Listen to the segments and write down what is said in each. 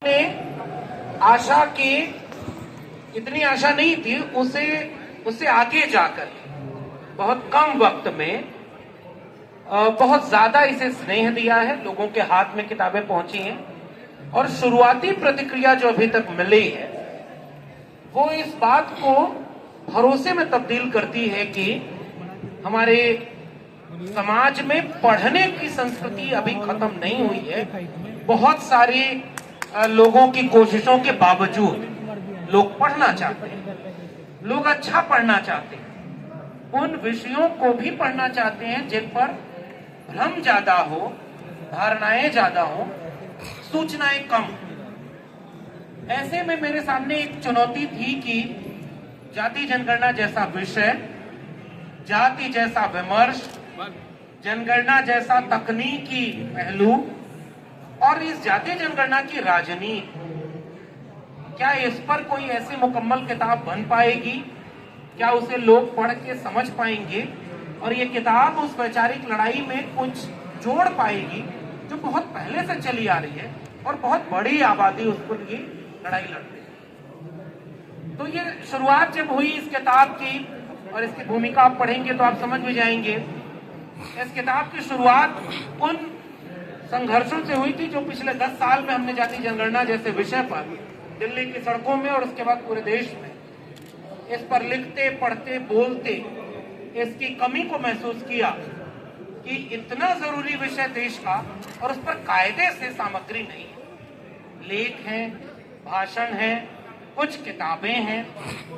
ने आशा की, इतनी आशा नहीं थी, उसे आगे जाकर बहुत कम वक्त में बहुत ज्यादा इसे स्नेह दिया है, लोगों के हाथ में किताबें पहुंची हैं और शुरुआती प्रतिक्रिया जो अभी तक मिली है वो इस बात को भरोसे में तब्दील करती है कि हमारे समाज में पढ़ने की संस्कृति अभी खत्म नहीं हुई है। बहुत सारी लोगों की कोशिशों के बावजूद लोग पढ़ना चाहते हैं, लोग अच्छा पढ़ना चाहते हैं, उन विषयों को भी पढ़ना चाहते हैं जिन पर भ्रम ज्यादा हो, धारणाएं ज्यादा हो, सूचनाएं कम। ऐसे में मेरे सामने एक चुनौती थी कि जाति जनगणना जैसा विषय, जाति जैसा विमर्श, जनगणना जैसा तकनीकी पहलू और इस जातीय जनगणना की राजनीति, क्या इस पर कोई ऐसी मुकम्मल किताब बन पाएगी? क्या उसे लोग पढ़ के समझ पाएंगे और ये किताब उस वैचारिक लड़ाई में कुछ जोड़ पाएगी जो बहुत पहले से चली आ रही है और बहुत बड़ी आबादी उसको लिए लड़ाई लड़ती है। तो ये शुरुआत जब हुई इस किताब की, और इसकी भूमिका आप पढ़ेंगे तो आप समझ भी जाएंगे, इस किताब की शुरुआत उन संघर्षों से हुई थी जो पिछले 10 साल में हमने जाति जनगणना जैसे विषय पर दिल्ली की सड़कों में और उसके बाद पूरे देश में इस पर लिखते, पढ़ते, बोलते इसकी कमी को महसूस किया कि इतना जरूरी विषय देश का और उस पर कायदे से सामग्री नहीं है। लेख हैं, भाषण है, कुछ किताबें हैं,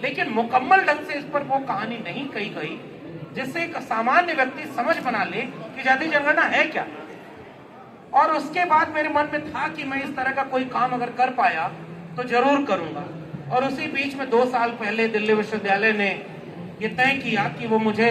लेकिन मुकम्मल ढंग से इस पर वो कहानी नहीं कही गई जिससे एक सामान्य व्यक्ति समझ बना ले कि जाति जनगणना है क्या। और उसके बाद मेरे मन में था कि मैं इस तरह का कोई काम अगर कर पाया तो जरूर करूंगा। और उसी बीच में 2 साल पहले दिल्ली विश्वविद्यालय ने ये तय किया कि वो मुझे